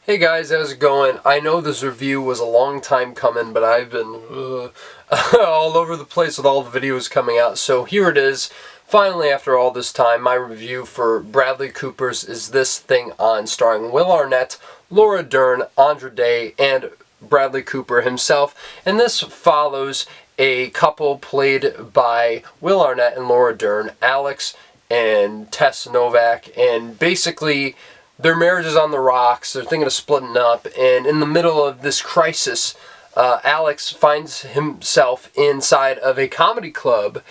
Hey guys, how's it going? I know this review was a long time coming, but I've been all over the place with all the videos coming out, so here it is. Finally, after all this time, my review for Bradley Cooper's Is This Thing On, starring Will Arnett, Laura Dern, Andra Day, and Bradley Cooper himself. And this follows a couple played by Will Arnett and Laura Dern, Alex and Tess Novak, and basically their marriage is on the rocks. They're thinking of splitting up, and in the middle of this crisis, Alex finds himself inside of a comedy club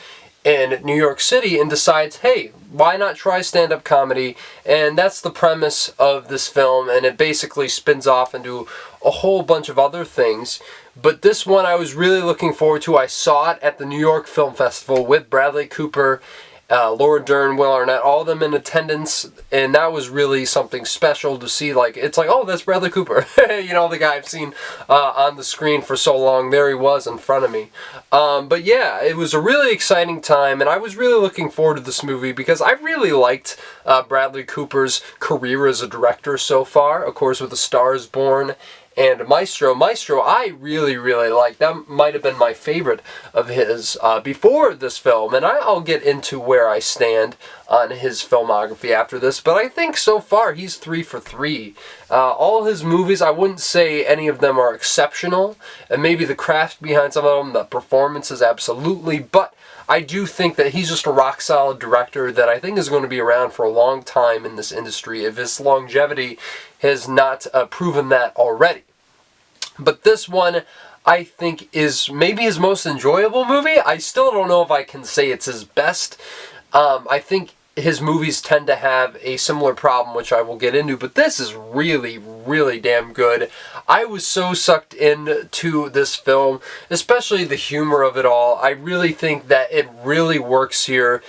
in New York City and decides, hey, why not try stand-up comedy? And that's the premise of this film, and it basically spins off into a whole bunch of other things. But this one I was really looking forward to. I saw it at the New York Film Festival with Bradley Cooper, Laura Dern, Will Arnett, all of them in attendance, and that was really something special to see. Like, it's like, oh, that's Bradley Cooper. You know, the guy I've seen on the screen for so long. There he was in front of me. But yeah, it was a really exciting time, and I was really looking forward to this movie because I really liked Bradley Cooper's career as a director so far. Of course, with A Star Is Born and Maestro. Maestro, I really liked. That might have been my favorite of his before this film, and I'll get into where I stand on his filmography after this, but I think so far he's 3 for 3. All his movies, I wouldn't say any of them are exceptional, and maybe the craft behind some of them, the performances, absolutely, but I do think that he's just a rock-solid director that I think is going to be around for a long time in this industry if his longevity has not proven that already. But this one, I think, is maybe his most enjoyable movie. I still don't know if I can say it's his best. I think his movies tend to have a similar problem, which I will get into, but this is really damn good. I was so sucked into this film, especially the humor of it all. I really think that it really works here.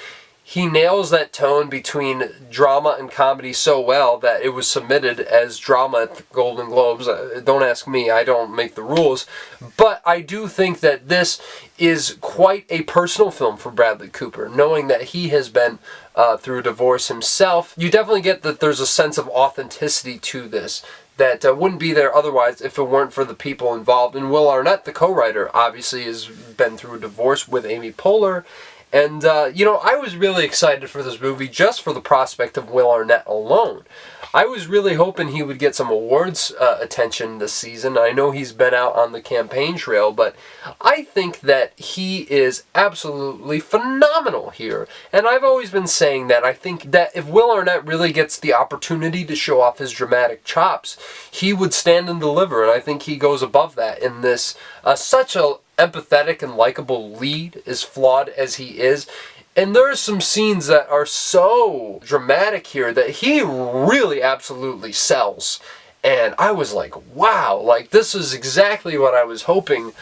He nails that tone between drama and comedy so well that it was submitted as drama at the Golden Globes. Don't ask me, I don't make the rules. But I do think that this is quite a personal film for Bradley Cooper, knowing that he has been through a divorce himself. You definitely get that there's a sense of authenticity to this that wouldn't be there otherwise if it weren't for the people involved. And Will Arnett, the co-writer, obviously has been through a divorce with Amy Poehler. And, you know, I was really excited for this movie just for the prospect of Will Arnett alone. I was really hoping he would get some awards attention this season. I know he's been out on the campaign trail, but I think that he is absolutely phenomenal here. And I've always been saying that. I think that if Will Arnett really gets the opportunity to show off his dramatic chops, he would stand and deliver, and I think he goes above that in this. Such a empathetic and likable lead, as flawed as he is. And there are some scenes that are so dramatic here that he really absolutely sells. And I was like, wow, like this is exactly what I was hoping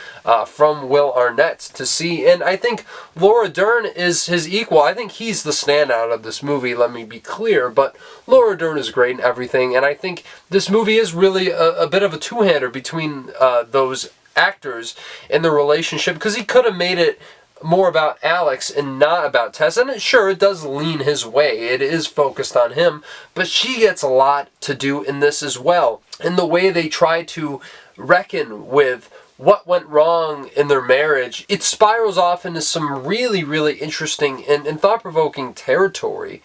from Will Arnett to see. And I think Laura Dern is his equal. I think he's the standout of this movie, let me be clear. But Laura Dern is great in everything. And I think this movie is really a bit of a two-hander between those actors in the relationship, because he could have made it more about Alex and not about Tess, and sure, it does lean his way, it is focused on him, but she gets a lot to do in this as well. And the way they try to reckon with what went wrong in their marriage, it spirals off into some really interesting and thought-provoking territory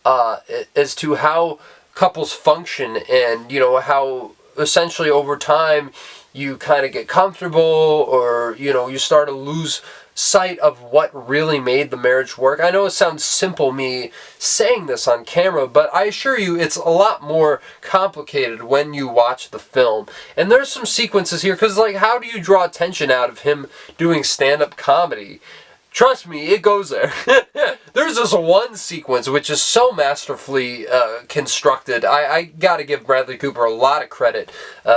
as to how couples function, and you know how essentially over time you kind of get comfortable, or you know, you start to lose sight of what really made the marriage work. I know it sounds simple me saying this on camera, but I assure you it's a lot more complicated when you watch the film. And there's some sequences here, because like, how do you draw attention out of him doing stand-up comedy? Trust me, it goes there. There's this one sequence which is so masterfully constructed. I gotta give Bradley Cooper a lot of credit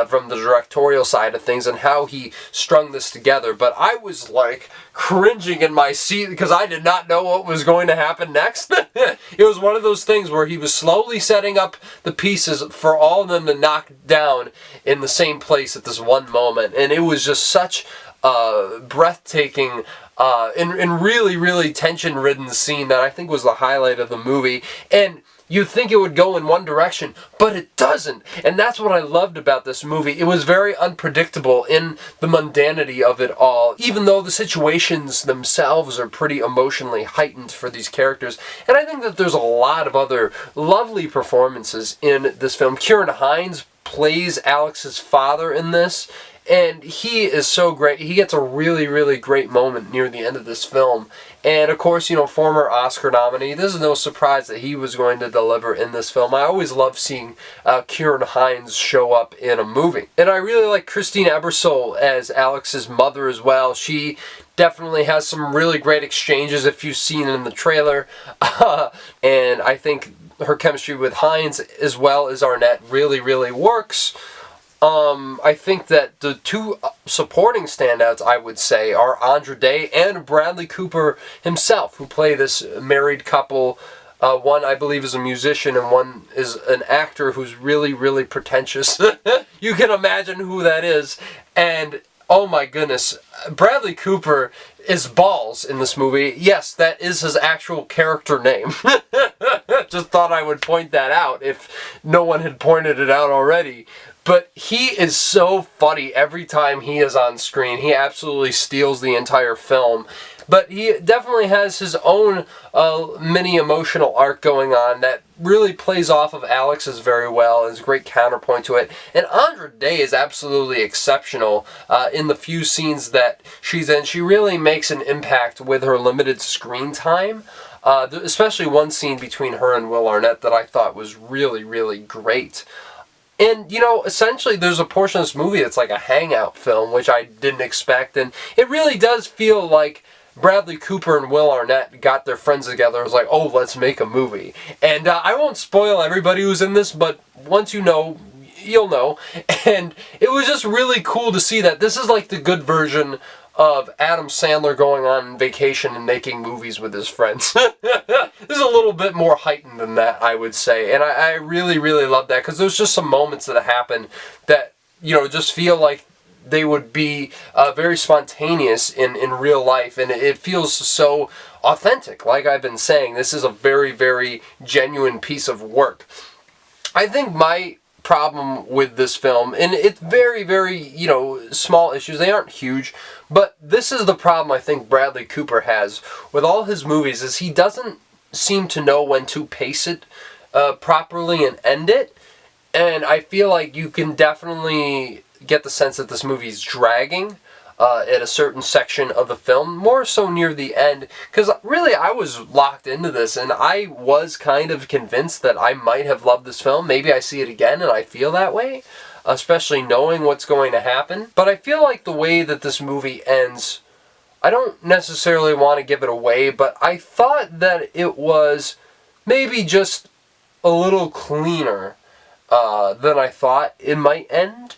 from the directorial side of things and how he strung this together. But I was like cringing in my seat because I did not know what was going to happen next. It was one of those things where he was slowly setting up the pieces for all of them to knock down in the same place at this one moment. And it was just such a breathtaking and really tension-ridden scene that I think was the highlight of the movie. And you'd think it would go in one direction, but it doesn't. And that's what I loved about this movie. It was very unpredictable in the mundanity of it all, even though the situations themselves are pretty emotionally heightened for these characters. And I think that there's a lot of other lovely performances in this film. Kieran Hines plays Alex's father in this, and he is so great. He gets a really, really great moment near the end of this film. And of course, you know, former Oscar nominee. This is no surprise that he was going to deliver in this film. I always love seeing Kieran Hines show up in a movie. And I really like Christine Ebersole as Alex's mother as well. She definitely has some really great exchanges if you've seen it in the trailer. And I think her chemistry with Hines as well as Arnett really, really works. I think that the two supporting standouts, I would say, are Andra Day and Bradley Cooper himself, who play this married couple. One, I believe, is a musician, and one is an actor who's really, really pretentious. You can imagine who that is. And, oh my goodness, Bradley Cooper is balls in this movie. Yes, that is his actual character name. Just thought I would point that out if no one had pointed it out already. But he is so funny every time he is on screen. He absolutely steals the entire film. But he definitely has his own mini emotional arc going on that really plays off of Alex's very well. Is a great counterpoint to it. And Andra Day is absolutely exceptional in the few scenes that she's in. She really makes an impact with her limited screen time. Especially one scene between her and Will Arnett that I thought was really, really great. And, you know, essentially there's a portion of this movie that's like a hangout film, which I didn't expect. And it really does feel like Bradley Cooper and Will Arnett got their friends together and was like, oh, let's make a movie. And I won't spoil everybody who's in this, but once you know, you'll know. And it was just really cool to see that this is like the good version of Adam Sandler going on vacation and making movies with his friends. This is a little bit more heightened than that, I would say. And I really, really love that, because there's just some moments that happen that, you know, just feel like they would be very spontaneous in real life. And it feels so authentic. Like I've been saying, this is a very, very genuine piece of work. I think my problem with this film, and it's very, very, you know, small issues, they aren't huge, but this is the problem I think Bradley Cooper has with all his movies, is he doesn't seem to know when to pace it properly and end it. And I feel like you can definitely get the sense that this movie's dragging at a certain section of the film, more so near the end, because really I was locked into this, and I was kind of convinced that I might have loved this film. Maybe I see it again and I feel that way, especially knowing what's going to happen. But I feel like the way that this movie ends, I don't necessarily want to give it away, but I thought that it was maybe just a little cleaner than I thought it might end.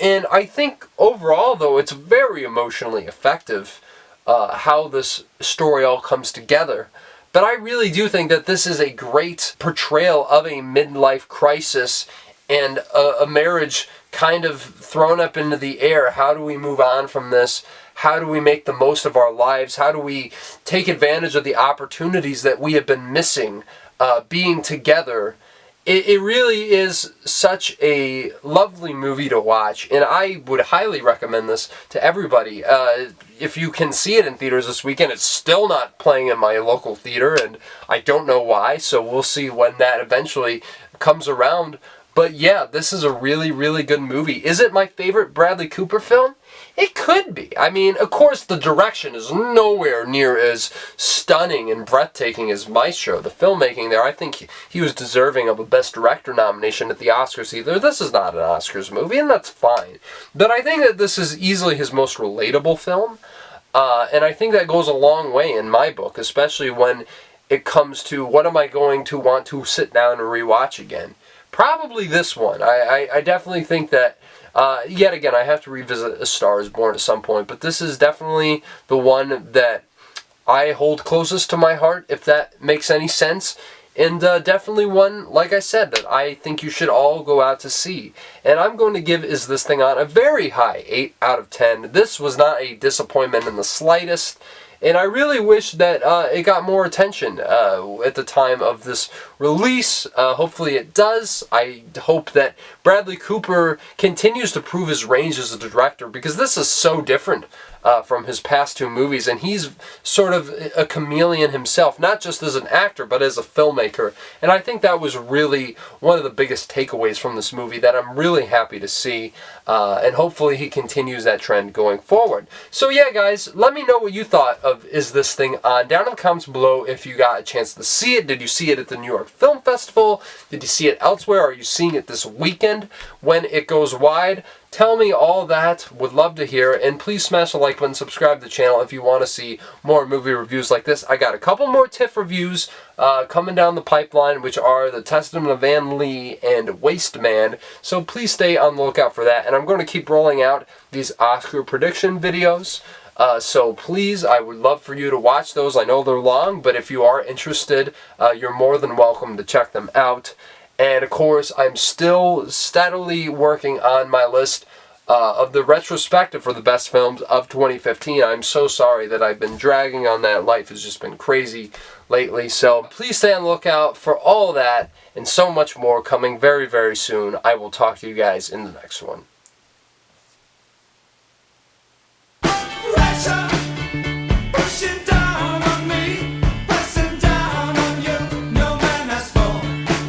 And I think overall, though, it's very emotionally effective how this story all comes together. But I really do think that this is a great portrayal of a midlife crisis and a marriage kind of thrown up into the air. How do we move on from this? How do we make the most of our lives? How do we take advantage of the opportunities that we have been missing being together? It really is such a lovely movie to watch, and I would highly recommend this to everybody. If you can see it in theaters this weekend, it's still not playing in my local theater, and I don't know why, so we'll see when that eventually comes around. But yeah, this is a really, really good movie. Is it my favorite Bradley Cooper film? It could be. I mean, of course, the direction is nowhere near as stunning and breathtaking as Maestro. The filmmaking there, I think he was deserving of a Best Director nomination at the Oscars either. This is not an Oscars movie, and that's fine. But I think that this is easily his most relatable film, and I think that goes a long way in my book, especially when it comes to what am I going to want to sit down and rewatch again. Probably this one. I definitely think that, yet again, I have to revisit A Star is Born at some point, but this is definitely the one that I hold closest to my heart, if that makes any sense. And definitely one, like I said, that I think you should all go out to see. And I'm going to give Is This Thing On a very high 8 out of 10. This was not a disappointment in the slightest. and I really wish that it got more attention at the time of this release. Hopefully it does. I hope that Bradley Cooper continues to prove his range as a director, because this is so different from his past two movies, and he's sort of a chameleon himself, not just as an actor, but as a filmmaker. And I think that was really one of the biggest takeaways from this movie that I'm really happy to see, and hopefully he continues that trend going forward. So yeah, guys, let me know what you thought of Is This Thing On? Down in the comments below if you got a chance to see it. Did you see it at the New York Film Festival? Did you see it elsewhere? Are you seeing it this weekend when it goes wide? Tell me all that. Would love to hear. And please smash the like button, subscribe to the channel if you want to see more movie reviews like this. I got a couple more TIFF reviews coming down the pipeline, which are The Testament of Van Lee and Waste Man. So please stay on the lookout for that. And I'm going to keep rolling out these Oscar prediction videos. So please, I would love for you to watch those. I know they're long, but if you are interested, you're more than welcome to check them out. And of course, I'm still steadily working on my list of the retrospective for the best films of 2015. I'm so sorry that I've been dragging on that. Life has just been crazy lately. So please stay on the lookout for all that and so much more coming very, very soon. I will talk to you guys in the next one.